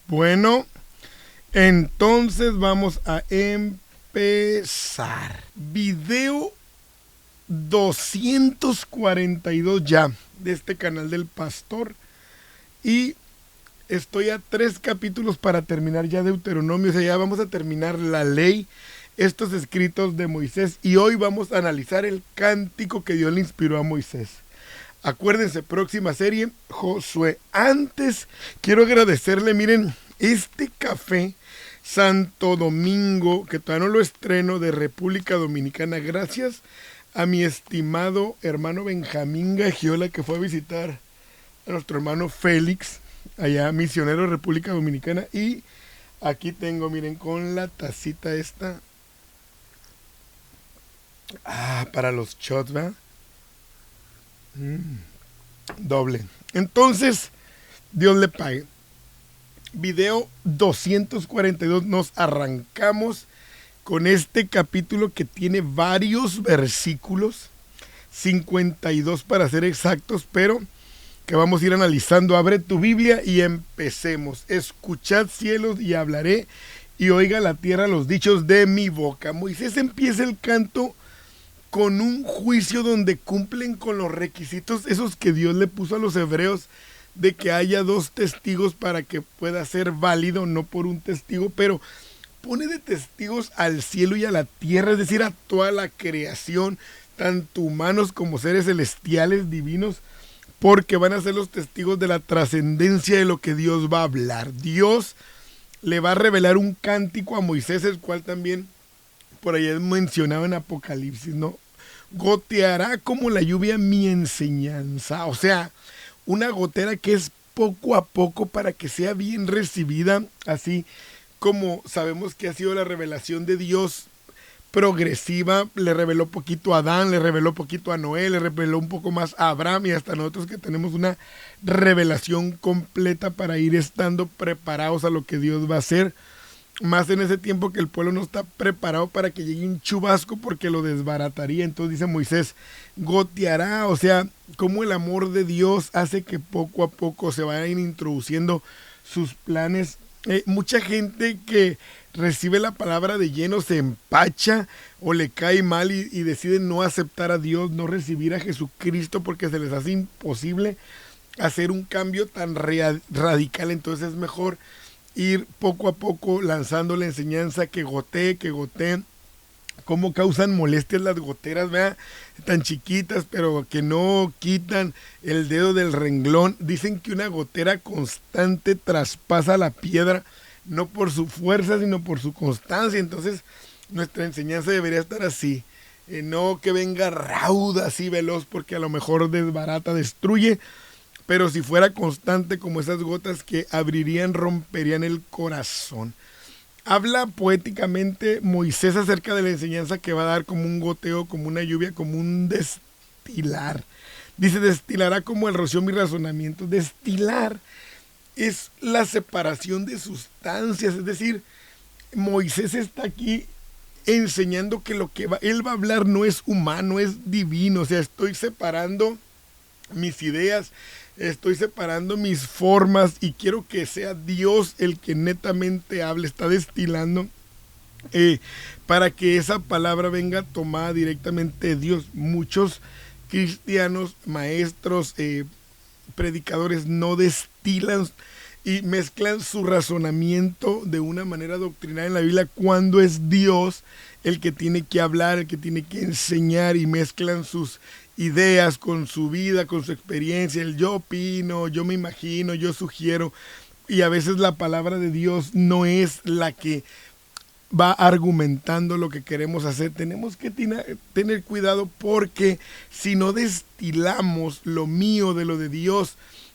Bueno, entonces vamos a empezar. Video 242 ya de este canal del pastor. Y estoy a 3 capítulos para terminar ya Deuteronomio. O sea, ya vamos a terminar la ley, estos escritos de Moisés. Y hoy vamos a analizar el cántico que Dios le inspiró a Moisés. Acuérdense, próxima serie, Josué. Antes, quiero agradecerle, miren, este café Santo Domingo, que todavía no lo estreno, de República Dominicana. Gracias a mi estimado hermano Benjamín Gagiola, que fue a visitar a nuestro hermano Félix, allá misionero de República Dominicana. Y aquí tengo, miren, con la tacita esta. Para los shots, ¿verdad? Doble. Entonces, Dios le pague. Video 242, nos arrancamos con este capítulo que tiene varios versículos, 52 para ser exactos, pero que vamos a ir analizando. Abre tu Biblia y empecemos. Escuchad, cielos, y hablaré, y oiga la tierra los dichos de mi boca. Moisés empieza el canto con un juicio donde cumplen con los requisitos esos que Dios le puso a los hebreos, de que haya 2 testigos para que pueda ser válido, no por un testigo, pero pone de testigos al cielo y a la tierra, es decir, a toda la creación, tanto humanos como seres celestiales divinos, porque van a ser los testigos de la trascendencia de lo que Dios va a hablar. Dios le va a revelar un cántico a Moisés, el cual también por ahí es mencionado en Apocalipsis, ¿no? Goteará como la lluvia mi enseñanza. O sea, una gotera que es poco a poco para que sea bien recibida, así como sabemos que ha sido la revelación de Dios progresiva. Le reveló poquito a Adán, le reveló poquito a Noé, le reveló un poco más a Abraham, y hasta nosotros que tenemos una revelación completa para ir estando preparados a lo que Dios va a hacer. Más en ese tiempo que el pueblo no está preparado para que llegue un chubasco, porque lo desbarataría. Entonces dice Moisés, goteará. O sea, como el amor de Dios hace que poco a poco se vayan introduciendo sus planes. Mucha gente que recibe la palabra de lleno se empacha o le cae mal y decide no aceptar a Dios, no recibir a Jesucristo, porque se les hace imposible hacer un cambio tan radical. Entonces es mejor ir poco a poco lanzando la enseñanza, que gotee, cómo causan molestias las goteras, ¿verdad? Tan chiquitas, pero que no quitan el dedo del renglón. Dicen que una gotera constante traspasa la piedra, no por su fuerza, sino por su constancia. Entonces, nuestra enseñanza debería estar así. No que venga rauda, así veloz, porque a lo mejor desbarata, destruye. Pero si fuera constante como esas gotas que abrirían, romperían el corazón. Habla poéticamente Moisés acerca de la enseñanza que va a dar, como un goteo, como una lluvia, como un destilar. Dice, destilará como el rocío mi razonamiento. Destilar es la separación de sustancias, es decir, Moisés está aquí enseñando que lo que él va a hablar no es humano, es divino. O sea, estoy separando mis ideas, estoy separando mis formas, y quiero que sea Dios el que netamente hable. Está destilando para que esa palabra venga tomada directamente de Dios. Muchos cristianos, maestros, predicadores no destilan y mezclan su razonamiento de una manera doctrinal en la Biblia, cuando es Dios el que tiene que hablar, el que tiene que enseñar, y mezclan sus ideas con su vida, con su experiencia, el yo opino, yo me imagino, yo sugiero, y a veces la palabra de Dios no es la que va argumentando lo que queremos hacer. Tenemos que tener cuidado, porque si no destilamos lo mío de lo de Dios,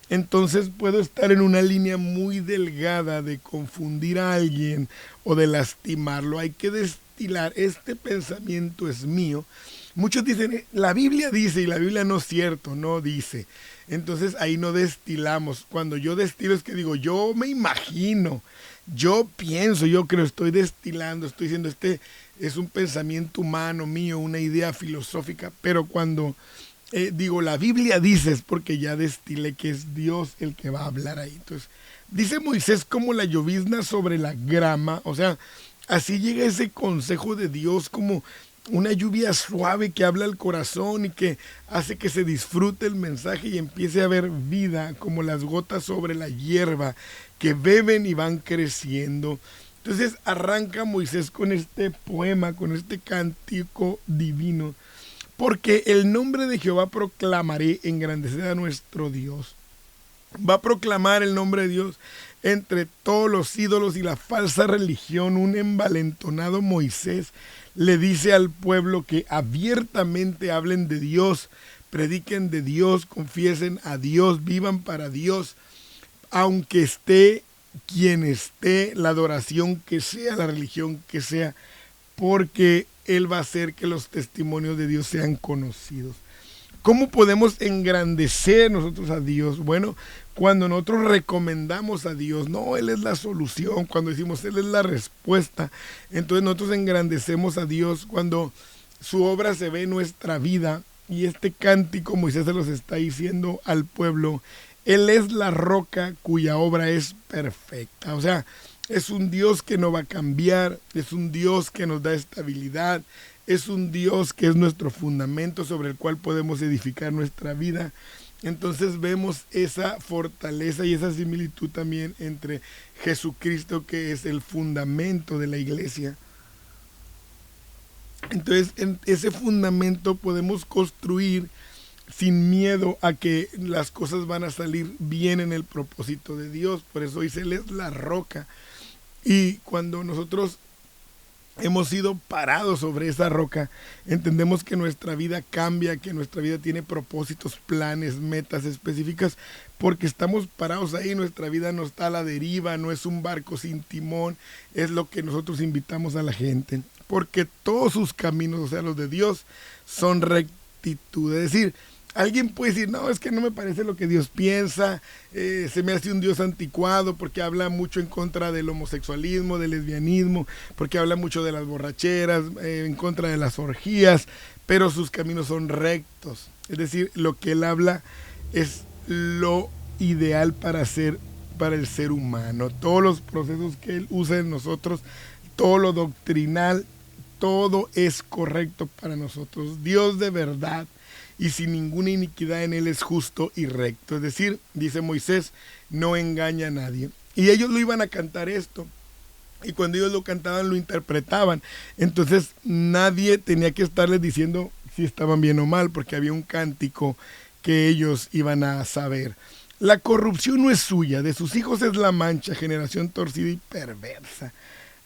entonces puedo estar en una línea muy delgada de confundir a alguien o de lastimarlo. Hay que destilar, este pensamiento es mío. Muchos dicen, la Biblia dice, y la Biblia no es cierto, no dice. Entonces ahí no destilamos. Cuando yo destilo es que digo, yo me imagino, yo pienso, yo creo, estoy destilando, estoy diciendo, este es un pensamiento humano mío, una idea filosófica. Pero cuando digo, la Biblia dice, es porque ya destilé que es Dios el que va a hablar ahí. Entonces Dice Moisés como la llovizna sobre la grama, o sea, así llega ese consejo de Dios como una lluvia suave que habla al corazón y que hace que se disfrute el mensaje y empiece a haber vida como las gotas sobre la hierba que beben y van creciendo. Entonces arranca Moisés con este poema, con este cántico divino, porque el nombre de Jehová proclamaré, engrandeceré a nuestro Dios. Va a proclamar el nombre de Dios entre todos los ídolos y la falsa religión. Un envalentonado Moisés le dice al pueblo que abiertamente hablen de Dios, prediquen de Dios, confiesen a Dios, vivan para Dios, aunque esté quien esté, la adoración que sea, la religión que sea, porque Él va a hacer que los testimonios de Dios sean conocidos. ¿Cómo podemos engrandecer nosotros a Dios? Bueno, cuando nosotros recomendamos a Dios, no, Él es la solución, cuando decimos Él es la respuesta, entonces nosotros engrandecemos a Dios cuando su obra se ve en nuestra vida. Y este cántico Moisés se los está diciendo al pueblo, Él es la roca cuya obra es perfecta. O sea, es un Dios que no va a cambiar, es un Dios que nos da estabilidad, es un Dios que es nuestro fundamento sobre el cual podemos edificar nuestra vida. Entonces vemos esa fortaleza y esa similitud también entre Jesucristo, que es el fundamento de la iglesia. Entonces en ese fundamento podemos construir sin miedo a que las cosas van a salir bien en el propósito de Dios. Por eso dice, Él es la roca. Y cuando nosotros hemos sido parados sobre esa roca, entendemos que nuestra vida cambia, que nuestra vida tiene propósitos, planes, metas específicas, porque estamos parados ahí. Nuestra vida no está a la deriva, no es un barco sin timón, es lo que nosotros invitamos a la gente, porque todos sus caminos, o sea, los de Dios, son rectitud. Es decir, alguien puede decir, no, es que no me parece lo que Dios piensa, se me hace un Dios anticuado porque habla mucho en contra del homosexualismo, del lesbianismo, porque habla mucho de las borracheras, en contra de las orgías, pero sus caminos son rectos. Es decir, lo que Él habla es lo ideal para el ser humano. Todos los procesos que Él usa en nosotros, todo lo doctrinal, todo es correcto para nosotros. Dios de verdad y sin ninguna iniquidad en Él es justo y recto. Es decir, dice Moisés, no engaña a nadie. Y ellos lo iban a cantar esto. Y cuando ellos lo cantaban, lo interpretaban. Entonces nadie tenía que estarles diciendo si estaban bien o mal, porque había un cántico que ellos iban a saber. La corrupción no es suya, de sus hijos es la mancha, generación torcida y perversa.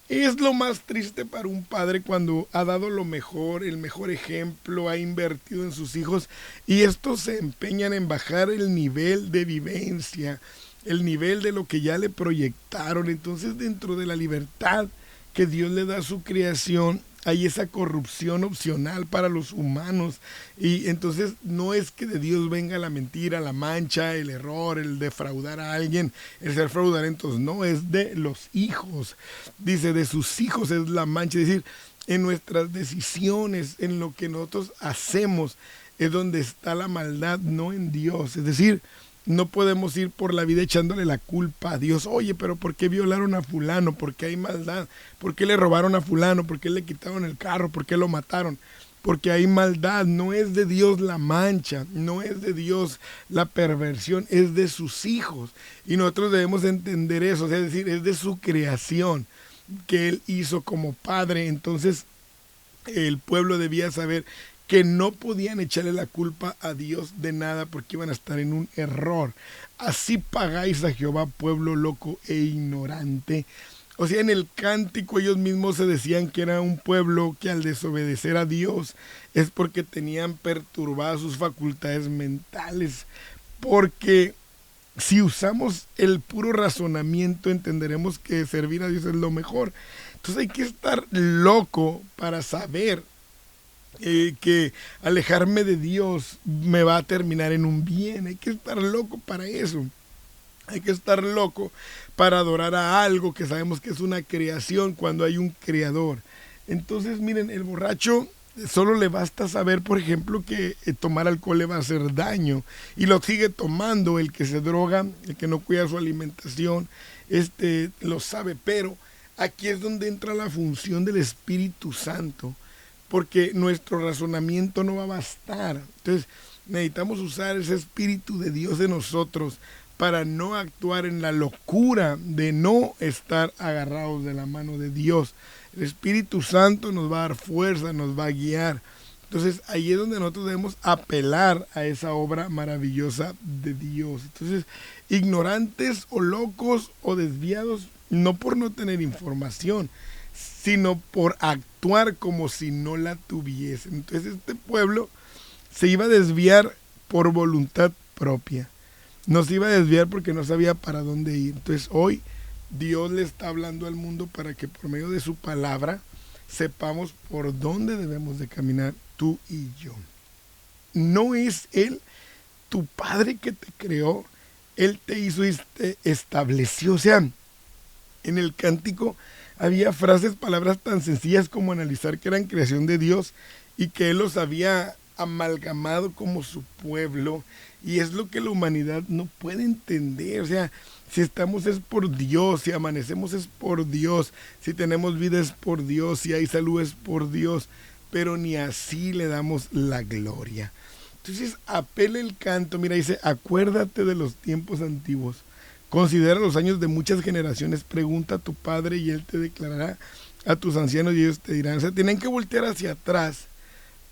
Es lo más triste para un padre cuando ha dado lo mejor, el mejor ejemplo, ha invertido en sus hijos y estos se empeñan en bajar el nivel de vivencia, el nivel de lo que ya le proyectaron. Entonces, dentro de la libertad que Dios le da a su creación, hay esa corrupción opcional para los humanos. Y entonces no es que de Dios venga la mentira, la mancha, el error, el defraudar a alguien, el ser fraudulentos. No, es de los hijos. Dice, de sus hijos es la mancha. Es decir, en nuestras decisiones, en lo que nosotros hacemos, es donde está la maldad, no en Dios. Es decir, no podemos ir por la vida echándole la culpa a Dios. Oye, pero ¿por qué violaron a fulano? ¿Por qué hay maldad? ¿Por qué le robaron a fulano? ¿Por qué le quitaron el carro? ¿Por qué lo mataron? Porque hay maldad. No es de Dios la mancha, no es de Dios la perversión, es de sus hijos. Y nosotros debemos entender eso, o sea, es decir, es de su creación que Él hizo como Padre. Entonces el pueblo debía saber que no podían echarle la culpa a Dios de nada porque iban a estar en un error. Así pagáis a Jehová, pueblo loco e ignorante. O sea, en el cántico ellos mismos se decían que era un pueblo que al desobedecer a Dios es porque tenían perturbadas sus facultades mentales. Porque si usamos el puro razonamiento entenderemos que servir a Dios es lo mejor. Entonces hay que estar loco para saber que alejarme de Dios me va a terminar en un bien. Hay que estar loco para eso. Hay que estar loco para adorar a algo que sabemos que es una creación cuando hay un creador. Entonces miren, el borracho solo le basta saber, por ejemplo, que tomar alcohol le va a hacer daño y lo sigue tomando. El que se droga, el que no cuida su alimentación, lo sabe. Pero aquí es donde entra la función del Espíritu Santo, porque nuestro razonamiento no va a bastar. Entonces necesitamos usar ese Espíritu de Dios en nosotros para no actuar en la locura de no estar agarrados de la mano de Dios. El Espíritu Santo nos va a dar fuerza, nos va a guiar. Entonces ahí es donde nosotros debemos apelar a esa obra maravillosa de Dios. Entonces, ignorantes o locos o desviados, no por no tener información, sino por actuar como si no la tuviesen. Entonces este pueblo se iba a desviar por voluntad propia. No se iba a desviar porque no sabía para dónde ir. Entonces hoy Dios le está hablando al mundo para que por medio de su palabra sepamos por dónde debemos de caminar tú y yo. No es Él tu Padre que te creó, Él te hizo y te estableció. O sea, en el cántico había frases, palabras tan sencillas como analizar que eran creación de Dios y que Él los había amalgamado como su pueblo, y es lo que la humanidad no puede entender. O sea, si estamos es por Dios, si amanecemos es por Dios, si tenemos vida es por Dios, si hay salud es por Dios, pero ni así le damos la gloria. Entonces apela el canto, mira, dice, acuérdate de los tiempos antiguos, considera los años de muchas generaciones, pregunta a tu padre y él te declarará, a tus ancianos y ellos te dirán. O sea, tienen que voltear hacia atrás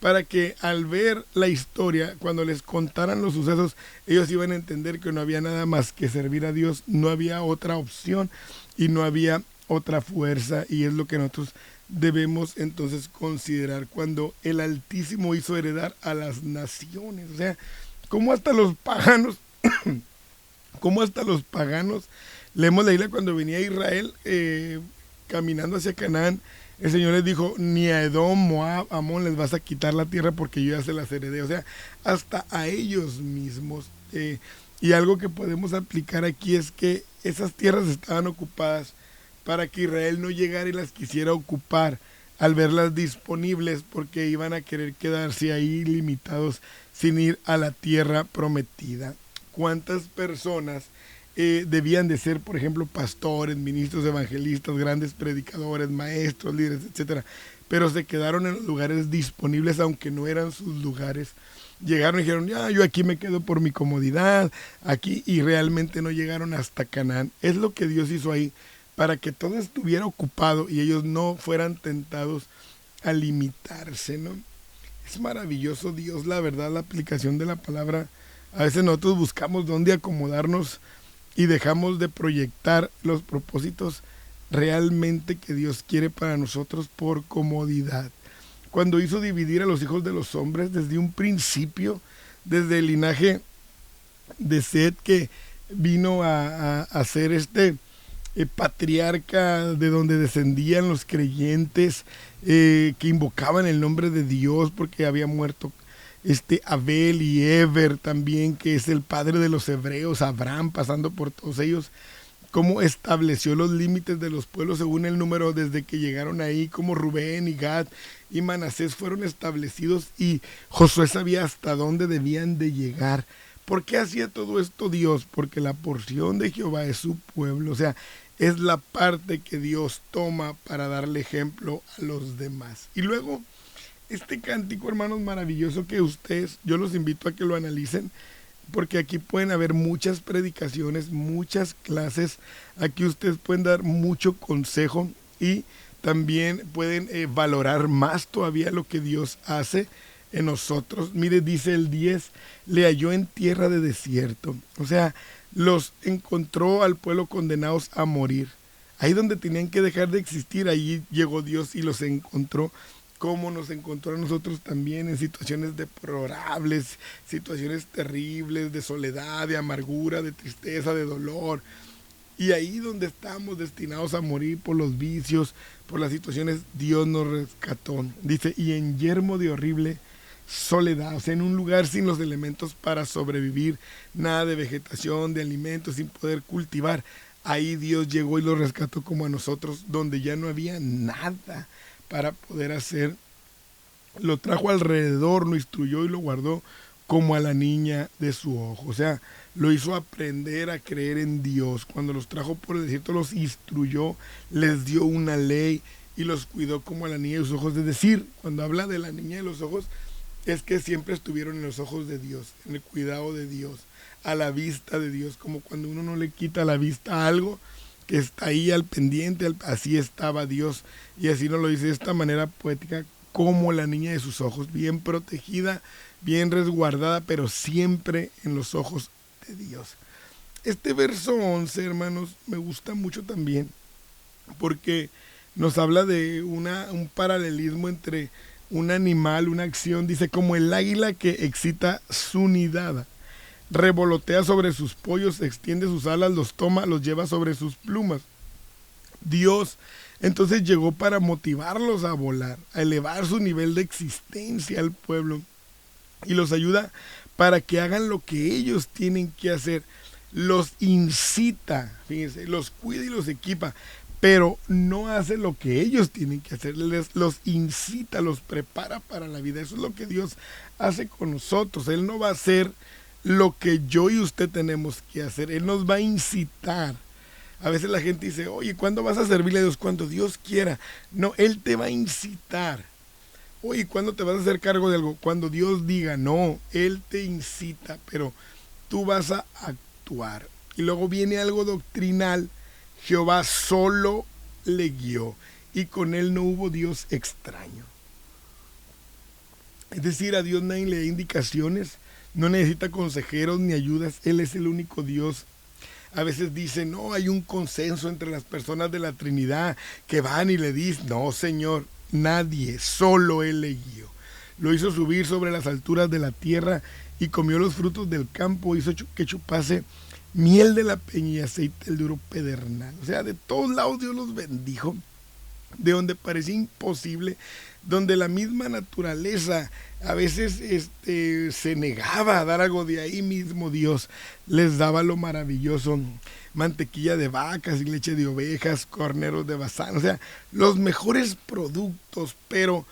para que al ver la historia, cuando les contaran los sucesos, ellos iban a entender que no había nada más que servir a Dios, no había otra opción y no había otra fuerza, y es lo que nosotros debemos entonces considerar cuando el Altísimo hizo heredar a las naciones. O sea, como hasta los paganos, como hasta los paganos, leemos la Biblia cuando venía Israel caminando hacia Canaán, el Señor les dijo, ni a Edom, Moab, Amón les vas a quitar la tierra porque yo ya se las heredé. O sea, hasta a ellos mismos. Y algo que podemos aplicar aquí es que esas tierras estaban ocupadas para que Israel no llegara y las quisiera ocupar al verlas disponibles, porque iban a querer quedarse ahí limitados sin ir a la tierra prometida. ¿Cuántas personas debían de ser, por ejemplo, pastores, ministros, evangelistas, grandes predicadores, maestros, líderes, etcétera, pero se quedaron en los lugares disponibles aunque no eran sus lugares? Llegaron y dijeron, ya, yo aquí me quedo por mi comodidad, aquí, y realmente no llegaron hasta Canaán. Es lo que Dios hizo ahí, para que todo estuviera ocupado y ellos no fueran tentados a limitarse, ¿no? Es maravilloso Dios, la verdad, la aplicación de la palabra. A veces nosotros buscamos dónde acomodarnos y dejamos de proyectar los propósitos realmente que Dios quiere para nosotros por comodidad. Cuando hizo dividir a los hijos de los hombres desde un principio, desde el linaje de Set, que vino a ser patriarca de donde descendían los creyentes, que invocaban el nombre de Dios porque había muerto Abel, y Eber también, que es el padre de los hebreos, Abraham, pasando por todos ellos, cómo estableció los límites de los pueblos según el número desde que llegaron ahí, como Rubén y Gad y Manasés fueron establecidos, y Josué sabía hasta dónde debían de llegar. ¿Por qué hacía todo esto Dios? Porque la porción de Jehová es su pueblo. O sea, es la parte que Dios toma para darle ejemplo a los demás. Y luego, este cántico, hermanos, maravilloso, que ustedes, yo los invito a que lo analicen, porque aquí pueden haber muchas predicaciones, muchas clases, aquí ustedes pueden dar mucho consejo y también pueden valorar más todavía lo que Dios hace en nosotros. Mire, dice el 10, le halló en tierra de desierto. O sea, los encontró al pueblo condenados a morir. Ahí donde tenían que dejar de existir, ahí llegó Dios y los encontró, como nos encontró a nosotros también en situaciones deplorables, situaciones terribles, de soledad, de amargura, de tristeza, de dolor. Y ahí donde estábamos destinados a morir por los vicios, por las situaciones, Dios nos rescató. Dice, y en yermo de horrible soledad, o sea, en un lugar sin los elementos para sobrevivir, nada de vegetación, de alimentos, sin poder cultivar. Ahí Dios llegó y los rescató como a nosotros, donde ya no había nada para poder hacer lo trajo alrededor, lo instruyó y lo guardó como a la niña de su ojo. O sea, lo hizo aprender a creer en Dios. Cuando los trajo por el desierto, los instruyó, les dio una ley y los cuidó como a la niña de sus ojos. Es decir, cuando habla de la niña de los ojos, es que siempre estuvieron en los ojos de Dios, en el cuidado de Dios, a la vista de Dios, como cuando uno no le quita la vista a algo que está ahí al pendiente, así estaba Dios. Y así nos lo dice de esta manera poética, como la niña de sus ojos, bien protegida, bien resguardada, pero siempre en los ojos de Dios. Este verso 11, hermanos, me gusta mucho también, porque nos habla de un paralelismo entre un animal, una acción, dice, como el águila que excita su nidada, revolotea sobre sus pollos, extiende sus alas, los toma, los lleva sobre sus plumas. Dios entonces llegó para motivarlos a volar, a elevar su nivel de existencia al pueblo y los ayuda para que hagan lo que ellos tienen que hacer. Los incita, fíjense, los cuida y los equipa, pero no hace lo que ellos tienen que hacer, los incita, los prepara para la vida. Eso es lo que Dios hace con nosotros. Él no va a hacer lo que yo y usted tenemos que hacer, Él nos va a incitar. A veces la gente dice, oye, ¿cuándo vas a servirle a Dios? Cuando Dios quiera. No, Él te va a incitar. Oye, ¿cuándo te vas a hacer cargo de algo? Cuando Dios diga. No, Él te incita, pero tú vas a actuar. Y luego viene algo doctrinal. Jehová solo le guió y con Él no hubo Dios extraño. Es decir, a Dios nadie le da indicaciones, no necesita consejeros ni ayudas, Él es el único Dios. A veces dicen, no, hay un consenso entre las personas de la Trinidad que van y le dicen, no, Señor, nadie, solo Él le guió. Lo hizo subir sobre las alturas de la tierra y comió los frutos del campo, hizo que chupase miel de la peña y aceite del duro pedernal. O sea, de todos lados Dios los bendijo, de donde parecía imposible, donde la misma naturaleza a veces se negaba a dar algo, de ahí mismo Dios les daba lo maravilloso, mantequilla de vacas y leche de ovejas, corneros de Basán, o sea, los mejores productos, pero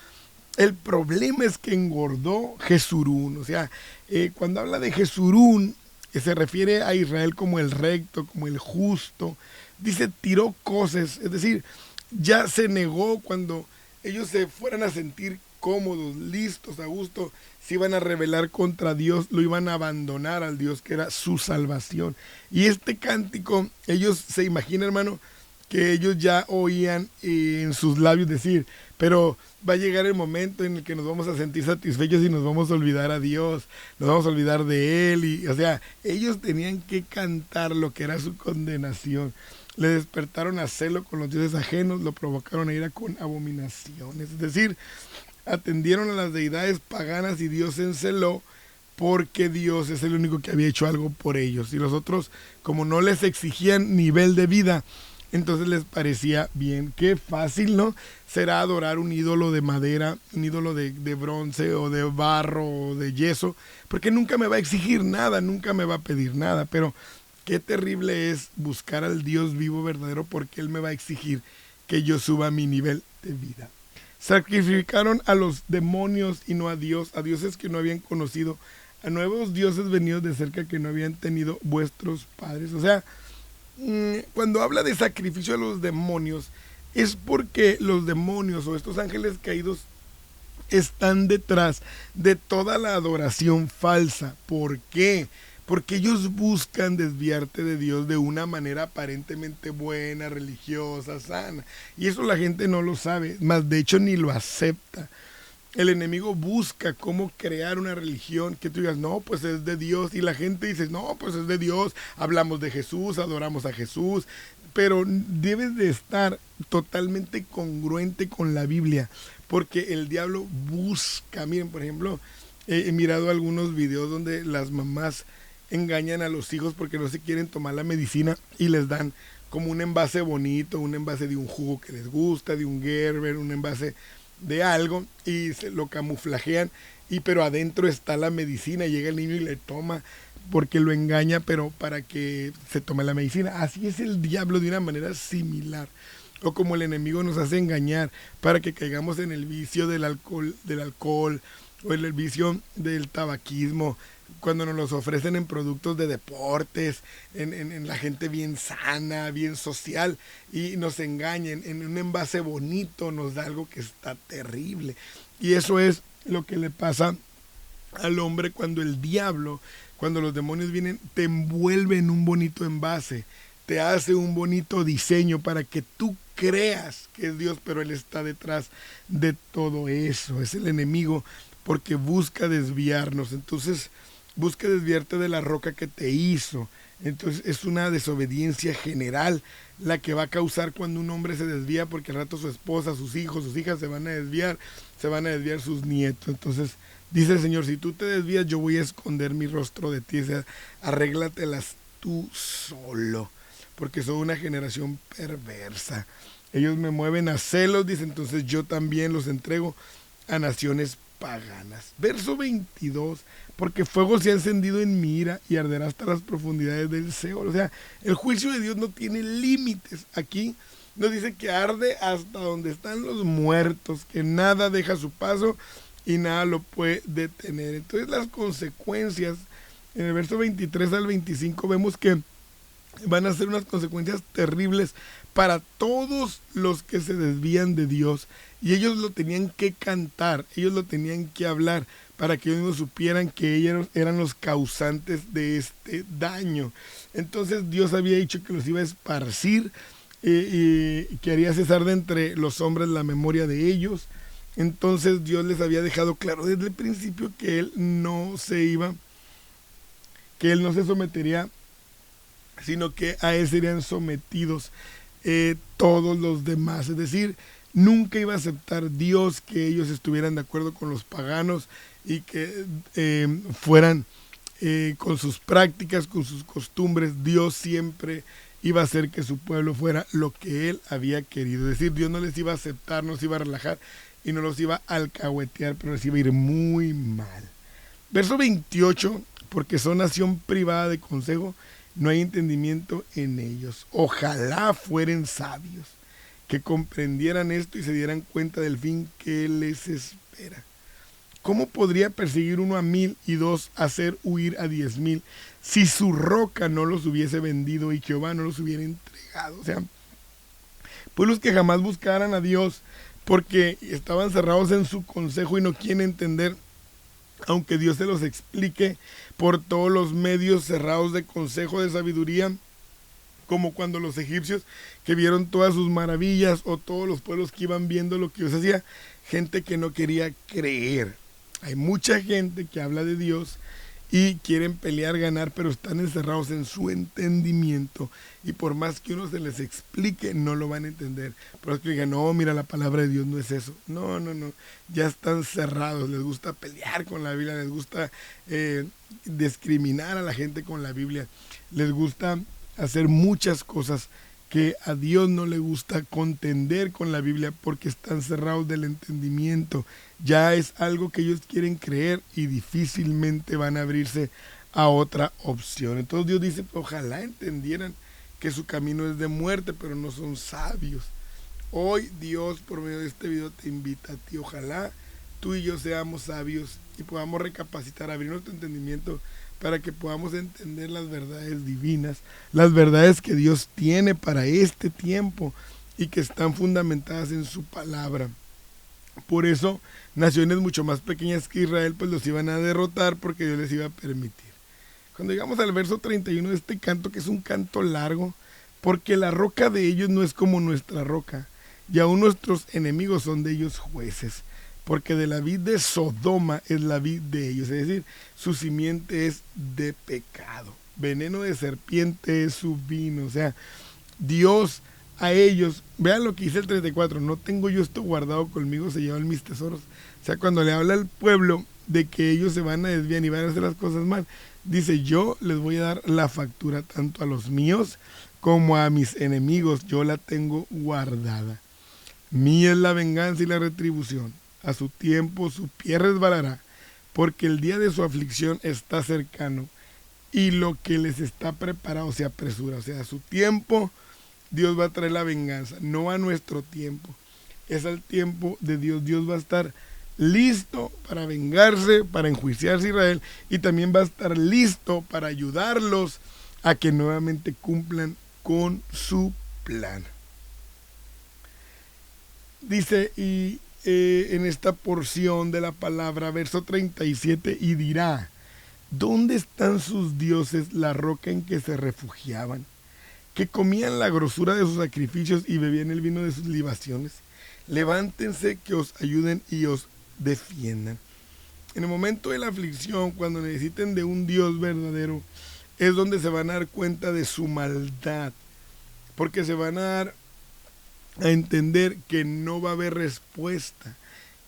el problema es que engordó Jesurún. O sea, cuando habla de Jesurún, se refiere a Israel como el recto, como el justo, dice tiró cosas, es decir, ya se negó. Cuando ellos se fueran a sentir cómodos, listos, a gusto, se iban a rebelar contra Dios, lo iban a abandonar al Dios que era su salvación. Y este cántico, ellos se imaginan, hermano, que ellos ya oían en sus labios decir, pero va a llegar el momento en el que nos vamos a sentir satisfechos y nos vamos a olvidar a Dios, nos vamos a olvidar de Él. Y, o sea, ellos tenían que cantar lo que era su condenación. Le despertaron a celo con los dioses ajenos, lo provocaron a ira con abominaciones. Es decir, atendieron a las deidades paganas y Dios se enceló porque Dios es el único que había hecho algo por ellos. Y los otros, como no les exigían nivel de vida, entonces les parecía bien. Qué fácil, ¿no? Será adorar un ídolo de madera, un ídolo de bronce o de barro o de yeso, porque nunca me va a exigir nada, nunca me va a pedir nada. Pero qué terrible es buscar al Dios vivo verdadero, porque Él me va a exigir que yo suba mi nivel de vida. Sacrificaron a los demonios y no a Dios, a dioses que no habían conocido, a nuevos dioses venidos de cerca que no habían tenido vuestros padres. O sea, cuando habla de sacrificio a los demonios, es porque los demonios o estos ángeles caídos están detrás de toda la adoración falsa. ¿Por qué? Porque ellos buscan desviarte de Dios de una manera aparentemente buena, religiosa, sana. Y eso la gente no lo sabe, más de hecho ni lo acepta. El enemigo busca cómo crear una religión que tú digas, no, pues es de Dios. Y la gente dice, no, pues es de Dios. Hablamos de Jesús, adoramos a Jesús. Pero debes de estar totalmente congruente con la Biblia. Porque el diablo busca. Miren, por ejemplo, he mirado algunos videos donde las mamás engañan a los hijos porque no se quieren tomar la medicina y les dan como un envase bonito, un envase de un jugo que les gusta, de un Gerber, un envase de algo, y se lo camuflajean, pero adentro está la medicina. Llega el niño y le toma porque lo engaña, pero para que se tome la medicina. Así es el diablo, de una manera similar. o como el enemigo nos hace engañar para que caigamos en el vicio del alcohol o en el vicio del tabaquismo, cuando nos los ofrecen en productos de deportes, en la gente bien sana, bien social, y nos engañen en un envase bonito, nos da algo que está terrible. Y eso es lo que le pasa al hombre cuando el diablo, cuando los demonios vienen, te envuelve en un bonito envase, te hace un bonito diseño para que tú creas que es Dios, pero Él está detrás de todo eso. Es el enemigo porque busca desviarnos. Entonces, busca desviarte de la roca que te hizo. Entonces, es una desobediencia general la que va a causar cuando un hombre se desvía, porque al rato su esposa, sus hijos, sus hijas se van a desviar sus nietos. Entonces, dice el Señor, si tú te desvías, yo voy a esconder mi rostro de ti. O sea, arréglatelas tú solo, porque soy una generación perversa. Ellos me mueven a celos, dice, entonces yo también los entrego a naciones paganas. Verso 22, porque fuego se ha encendido en mi ira y arderá hasta las profundidades del Seol. O sea, el juicio de Dios no tiene límites. Aquí nos dice que arde hasta donde están los muertos, que nada deja su paso y nada lo puede detener. Entonces las consecuencias, en el verso 23 al 25 vemos que van a ser unas consecuencias terribles para todos los que se desvían de Dios. Y ellos lo tenían que cantar, ellos lo tenían que hablar, para que ellos no supieran que ellos eran los causantes de este daño. Entonces Dios había dicho que los iba a esparcir y que haría cesar de entre los hombres la memoria de ellos. Entonces Dios les había dejado claro desde el principio que Él no se sometería, sino que a Él serían sometidos todos los demás. Es decir, nunca iba a aceptar Dios que ellos estuvieran de acuerdo con los paganos y que fueran con sus prácticas, con sus costumbres. Dios siempre iba a hacer que su pueblo fuera lo que Él había querido. Es decir, Dios no les iba a aceptar, no se iba a relajar y no los iba a alcahuetear, pero les iba a ir muy mal. Verso 28, porque son nación privada de consejo, no hay entendimiento en ellos. Ojalá fueren sabios, que comprendieran esto y se dieran cuenta del fin que les espera. ¿Cómo podría perseguir uno a 1000 y dos hacer huir a 10,000 si su roca no los hubiese vendido y Jehová no los hubiera entregado? O sea, pueblos que jamás buscaran a Dios porque estaban cerrados en su consejo y no quieren entender, aunque Dios se los explique por todos los medios cerrados de consejo, de sabiduría, como cuando los egipcios que vieron todas sus maravillas, o todos los pueblos que iban viendo lo que Dios hacía, gente que no quería creer. Hay mucha gente que habla de Dios y quieren pelear, ganar, pero están encerrados en su entendimiento, y por más que uno se les explique, no lo van a entender. Por eso que digan, no, mira, la palabra de Dios no es eso. No, ya están cerrados. Les gusta pelear con la Biblia, les gusta discriminar a la gente con la Biblia, les gusta hacer muchas cosas que a Dios no le gusta, contender con la Biblia, porque están cerrados del entendimiento. Ya es algo que ellos quieren creer y difícilmente van a abrirse a otra opción. Entonces Dios dice, ojalá entendieran que su camino es de muerte, pero no son sabios. Hoy Dios, por medio de este video, te invita a ti. Ojalá tú y yo seamos sabios y podamos recapacitar, abrir nuestro entendimiento para que podamos entender las verdades divinas, las verdades que Dios tiene para este tiempo y que están fundamentadas en su palabra. Por eso, naciones mucho más pequeñas que Israel, pues los iban a derrotar, porque Dios les iba a permitir. Cuando llegamos al verso 31 de este canto, que es un canto largo, porque la roca de ellos no es como nuestra roca, y aún nuestros enemigos son de ellos jueces. Porque de la vid de Sodoma es la vid de ellos, es decir, su simiente es de pecado. Veneno de serpiente es su vino. O sea, Dios a ellos, vean lo que dice el 34, no tengo yo esto guardado conmigo, se llevan mis tesoros. O sea, cuando le habla al pueblo de que ellos se van a desviar y van a hacer las cosas mal, dice, yo les voy a dar la factura tanto a los míos como a mis enemigos, yo la tengo guardada. Mía es la venganza y la retribución. A su tiempo su pie resbalará, porque el día de su aflicción está cercano y lo que les está preparado se apresura. O sea, a su tiempo Dios va a traer la venganza, no a nuestro tiempo, es al tiempo de Dios. Dios va a estar listo para vengarse, para enjuiciarse a Israel, y también va a estar listo para ayudarlos a que nuevamente cumplan con su plan. Dice en esta porción de la palabra, verso 37, y dirá: ¿dónde están sus dioses, la roca en que se refugiaban, que comían la grosura de sus sacrificios y bebían el vino de sus libaciones? Levántense, que os ayuden y os defiendan. En el momento de la aflicción, cuando necesiten de un Dios verdadero, es donde se van a dar cuenta de su maldad, porque se van a dar a entender que no va a haber respuesta,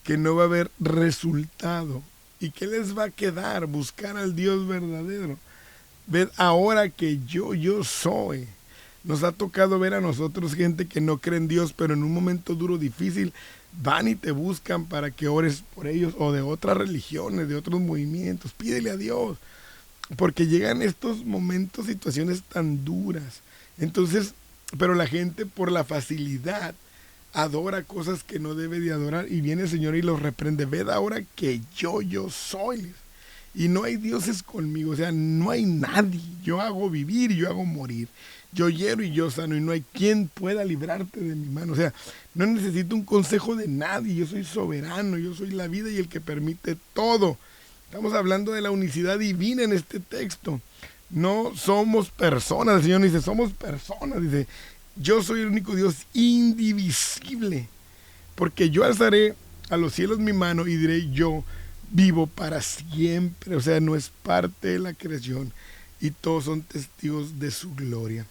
que no va a haber resultado. ¿Y qué les va a quedar? Buscar al Dios verdadero. Ved ahora que yo soy. Nos ha tocado ver a nosotros gente que no cree en Dios, pero en un momento duro, difícil, van y te buscan para que ores por ellos, o de otras religiones, de otros movimientos. Pídele a Dios, porque llegan estos momentos, situaciones tan duras. Entonces, pero la gente, por la facilidad, adora cosas que no debe de adorar, y viene el Señor y los reprende. Ved ahora que yo soy, y no hay dioses conmigo, o sea, no hay nadie. Yo hago vivir y yo hago morir, yo hiero y yo sano, y no hay quien pueda librarte de mi mano. O sea, no necesito un consejo de nadie, yo soy soberano, yo soy la vida y el que permite todo. Estamos hablando de la unicidad divina en este texto. No somos personas, el Señor dice, somos personas, dice, yo soy el único Dios indivisible, porque yo alzaré a los cielos mi mano y diré: yo vivo para siempre. O sea, no es parte de la creación, y todos son testigos de su gloria.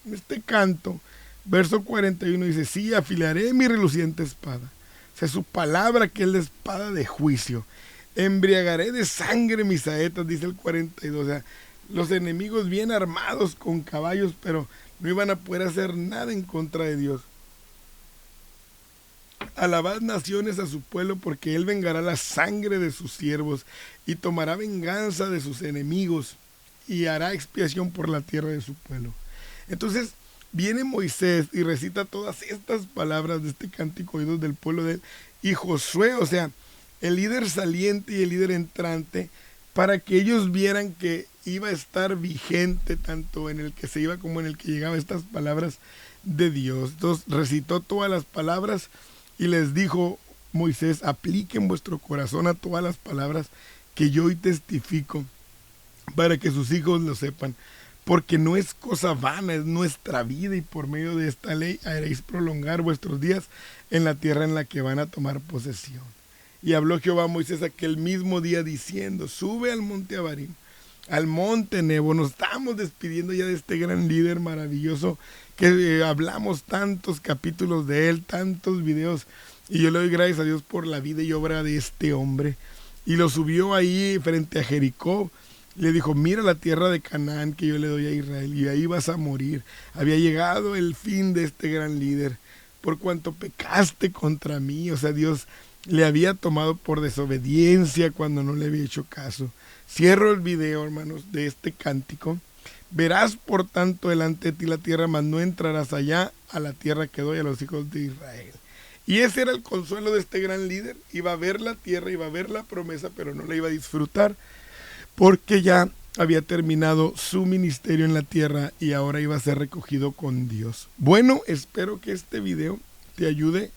En este canto, verso 41 dice: sí, afilaré mi reluciente espada, o sea, su palabra, que es la espada de juicio. Embriagaré de sangre mis saetas, dice el 42. O sea, los enemigos bien armados con caballos, pero no iban a poder hacer nada en contra de Dios. Alabad naciones a su pueblo, porque él vengará la sangre de sus siervos y tomará venganza de sus enemigos y hará expiación por la tierra de su pueblo. Entonces viene Moisés y recita todas estas palabras de este cántico oídos del pueblo de él, y Josué, o sea, el líder saliente y el líder entrante, para que ellos vieran que iba a estar vigente tanto en el que se iba como en el que llegaba estas palabras de Dios. Entonces recitó todas las palabras y les dijo Moisés: apliquen vuestro corazón a todas las palabras que yo hoy testifico, para que sus hijos lo sepan, porque no es cosa vana, es nuestra vida, y por medio de esta ley haréis prolongar vuestros días en la tierra en la que van a tomar posesión. Y habló Jehová a Moisés aquel mismo día diciendo: sube al monte Abarim, al monte Nebo. Nos estamos despidiendo ya de este gran líder maravilloso que hablamos tantos capítulos de él, tantos videos, y yo le doy gracias a Dios por la vida y obra de este hombre. Y lo subió ahí frente a Jericó. Le dijo: mira la tierra de Canaán que yo le doy a Israel, y ahí vas a morir. Había llegado el fin de este gran líder, por cuanto pecaste contra mí. O sea, Dios le había tomado por desobediencia cuando no le había hecho caso. Cierro el video, hermanos, de este cántico. Verás por tanto delante de ti la tierra, mas no entrarás allá, a la tierra que doy a los hijos de Israel. Y ese era el consuelo de este gran líder. Iba a ver la tierra, iba a ver la promesa, pero no la iba a disfrutar, porque ya había terminado su ministerio en la tierra y ahora iba a ser recogido con Dios. Bueno, espero que este video te ayude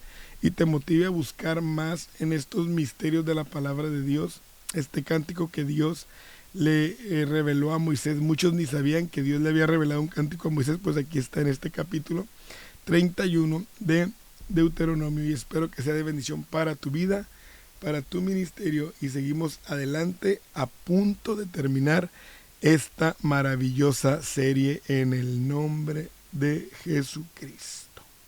y te motive a buscar más en estos misterios de la palabra de Dios. Este cántico que Dios le reveló a Moisés, muchos ni sabían que Dios le había revelado un cántico a Moisés, pues aquí está en este capítulo 31 de Deuteronomio, y espero que sea de bendición para tu vida, para tu ministerio, y seguimos adelante a punto de terminar esta maravillosa serie en el nombre de Jesucristo.